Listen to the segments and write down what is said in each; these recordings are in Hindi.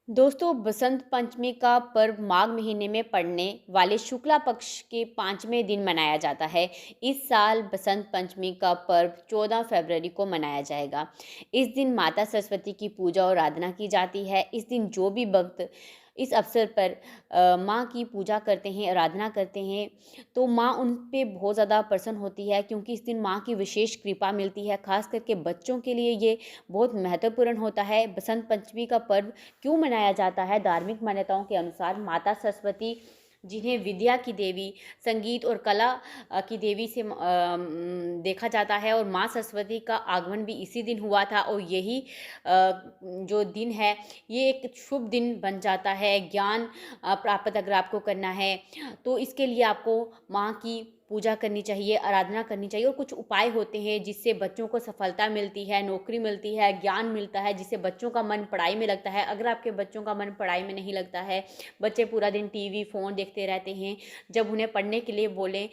दोस्तों, बसंत पंचमी का पर्व माघ महीने में पड़ने वाले शुक्ला पक्ष के 5वें दिन मनाया जाता है। इस साल बसंत पंचमी का पर्व 14 फरवरी को मनाया जाएगा। इस दिन माता सरस्वती की पूजा और आराधना की जाती है। इस दिन जो भी भक्त इस अवसर पर माँ की पूजा करते हैं, आराधना करते हैं, तो माँ उन पे बहुत ज़्यादा प्रसन्न होती है, क्योंकि इस दिन माँ की विशेष कृपा मिलती है। खास करके बच्चों के लिए ये बहुत महत्वपूर्ण होता है। बसंत पंचमी का पर्व क्यों मनाया जाता है? धार्मिक मान्यताओं के अनुसार माता सरस्वती, जिन्हें विद्या की देवी, संगीत और कला की देवी से देखा जाता है, और माँ सरस्वती का आगमन भी इसी दिन हुआ था। और यही जो दिन है, ये एक शुभ दिन बन जाता है। ज्ञान प्राप्त अगर आपको करना है, तो इसके लिए आपको माँ की पूजा करनी चाहिए, आराधना करनी चाहिए। और कुछ उपाय होते हैं जिससे बच्चों को सफलता मिलती है, नौकरी मिलती है, ज्ञान मिलता है, जिससे बच्चों का मन पढ़ाई में लगता है। अगर आपके बच्चों का मन पढ़ाई में नहीं लगता है, बच्चे पूरा दिन टीवी फ़ोन देखते रहते हैं, जब उन्हें पढ़ने के लिए बोलें,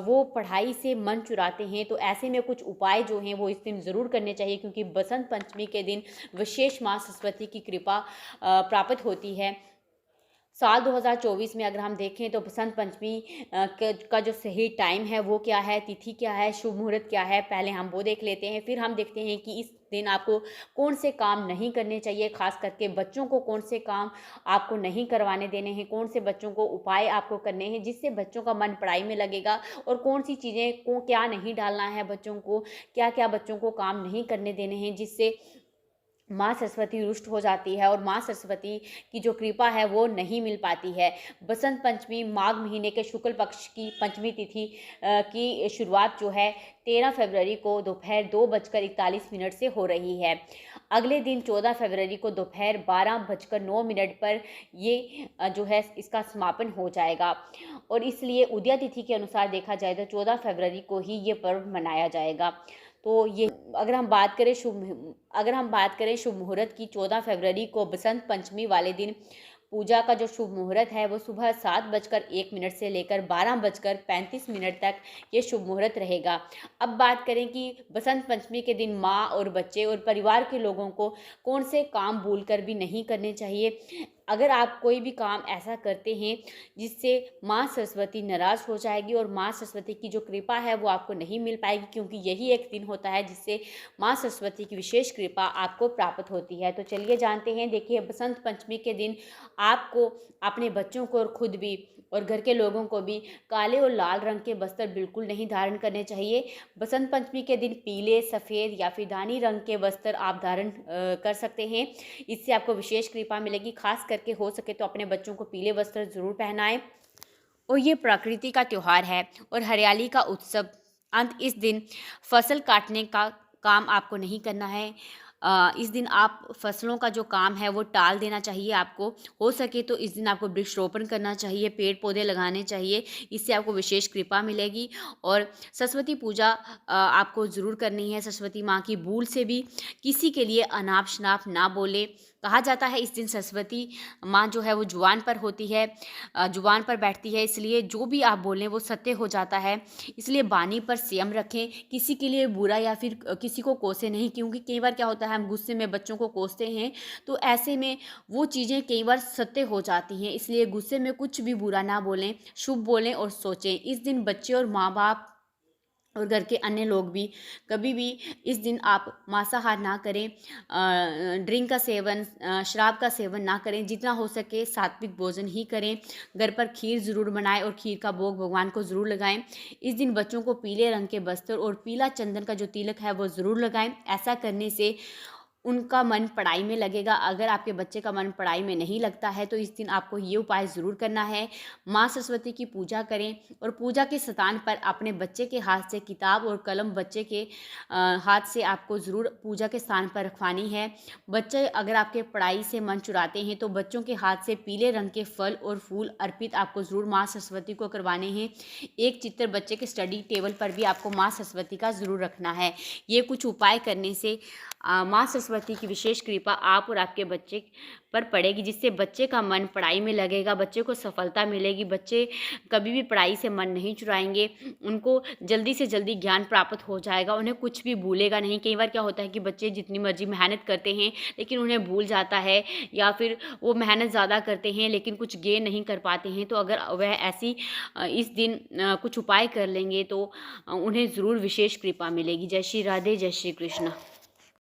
वो पढ़ाई से मन चुराते हैं। तो ऐसे में कुछ उपाय जो हैं वो इस दिन ज़रूर करने चाहिए, क्योंकि बसंत पंचमी के दिन विशेष माँ सरस्वती की कृपा प्राप्त होती है। साल 2024 में अगर हम देखें तो बसंत पंचमी का जो सही टाइम है वो क्या है, तिथि क्या है, शुभ मुहूर्त क्या है, पहले हम वो देख लेते हैं। फिर हम देखते हैं कि इस दिन आपको कौन से काम नहीं करने चाहिए, खास करके बच्चों को कौन से काम आपको नहीं करवाने देने हैं, कौन से बच्चों को उपाय आपको करने हैं जिससे बच्चों का मन पढ़ाई में लगेगा, और कौन सी चीज़ें को क्या नहीं डालना है बच्चों को, क्या क्या बच्चों को काम नहीं करने देने हैं, जिससे माँ सरस्वती रुष्ट हो जाती है और माँ सरस्वती की जो कृपा है वो नहीं मिल पाती है। बसंत पंचमी माघ महीने के शुक्ल पक्ष की पंचमी तिथि की शुरुआत जो है 13 फरवरी को दोपहर 2:41 से हो रही है। अगले दिन 14 फरवरी को दोपहर 12:09 पर ये जो है इसका समापन हो जाएगा, और इसलिए उदया तिथि के अनुसार देखा जाए तो 14 फरवरी को ही ये पर्व मनाया जाएगा। तो ये अगर हम बात करें शुभ मुहूर्त की, 14 फरवरी को बसंत पंचमी वाले दिन पूजा का जो शुभ मुहूर्त है वो सुबह 7:01 से लेकर 12:35 तक ये शुभ मुहूर्त रहेगा। अब बात करें कि बसंत पंचमी के दिन माँ और बच्चे और परिवार के लोगों को कौन से काम भूलकर भी नहीं करने चाहिए। अगर आप कोई भी काम ऐसा करते हैं जिससे माँ सरस्वती नाराज़ हो जाएगी और माँ सरस्वती की जो कृपा है वो आपको नहीं मिल पाएगी, क्योंकि यही एक दिन होता है जिससे माँ सरस्वती की विशेष कृपा आपको प्राप्त होती है। तो चलिए जानते हैं। देखिए, बसंत पंचमी के दिन आपको अपने बच्चों को और खुद भी और घर के लोगों को भी काले और लाल रंग के वस्त्र बिल्कुल नहीं धारण करने चाहिए। बसंत पंचमी के दिन पीले, सफ़ेद या फिर दानी रंग के वस्त्र आप धारण कर सकते हैं। इससे आपको विशेष कृपा मिलेगी। खास करके हो सके तो अपने बच्चों को पीले वस्त्र ज़रूर पहनाएं। और ये प्रकृति का त्योहार है और हरियाली का उत्सव। इस दिन फसल काटने का काम आपको नहीं करना है। इस दिन आप फसलों का जो काम है वो टाल देना चाहिए आपको। हो सके तो इस दिन आपको वृक्षारोपण करना चाहिए, पेड़ पौधे लगाने चाहिए, इससे आपको विशेष कृपा मिलेगी। और सरस्वती पूजा आपको ज़रूर करनी है। सरस्वती माँ की भूल से भी किसी के लिए अनाप शनाप ना बोले। कहा जाता है इस दिन सरस्वती माँ जो है वो जुबान पर होती है, जुबान पर बैठती है, इसलिए जो भी आप बोलें वो सत्य हो जाता है। इसलिए वाणी पर संयम रखें, किसी के लिए बुरा या फिर किसी को कोसे नहीं, क्योंकि कई बार क्या होता है हम गुस्से में बच्चों को कोसते हैं, तो ऐसे में वो चीज़ें कई बार सत्य हो जाती हैं। इसलिए गुस्से में कुछ भी बुरा ना बोलें, शुभ बोलें और सोचें। इस दिन बच्चे और माँ बाप और घर के अन्य लोग भी कभी भी इस दिन आप मांसाहार ना करें, ड्रिंक का सेवन, शराब का सेवन ना करें। जितना हो सके सात्विक भोजन ही करें। घर पर खीर ज़रूर बनाएं और खीर का भोग भगवान को ज़रूर लगाएं। इस दिन बच्चों को पीले रंग के वस्त्र और पीला चंदन का जो तिलक है वो ज़रूर लगाएं। ऐसा करने से उनका मन पढ़ाई में लगेगा। अगर आपके बच्चे का मन पढ़ाई में नहीं लगता है तो इस दिन आपको ये उपाय ज़रूर करना है। माँ सरस्वती की पूजा करें और पूजा के स्थान पर अपने बच्चे के हाथ से किताब और कलम बच्चे के हाथ से आपको ज़रूर पूजा के स्थान पर रखवानी है। बच्चे अगर आपके पढ़ाई से मन चुराते हैं तो बच्चों के हाथ से पीले रंग के फल और फूल अर्पित आपको ज़रूर माँ सरस्वती को करवाने हैं। एक चित्र बच्चे के स्टडी टेबल पर भी आपको माँ सरस्वती का ज़रूर रखना है। ये कुछ उपाय करने से माँ सरस्वती की विशेष कृपा आप और आपके बच्चे पर पड़ेगी, जिससे बच्चे का मन पढ़ाई में लगेगा, बच्चे को सफलता मिलेगी, बच्चे कभी भी पढ़ाई से मन नहीं चुराएंगे, उनको जल्दी से जल्दी ज्ञान प्राप्त हो जाएगा, उन्हें कुछ भी भूलेगा नहीं। कई बार क्या होता है कि बच्चे जितनी मर्जी मेहनत करते हैं लेकिन उन्हें भूल जाता है, या फिर वो मेहनत ज़्यादा करते हैं लेकिन कुछ गेन नहीं कर पाते हैं। तो अगर वह ऐसी इस दिन कुछ उपाय कर लेंगे तो उन्हें ज़रूर विशेष कृपा मिलेगी। जय श्री राधे, जय श्री कृष्ण।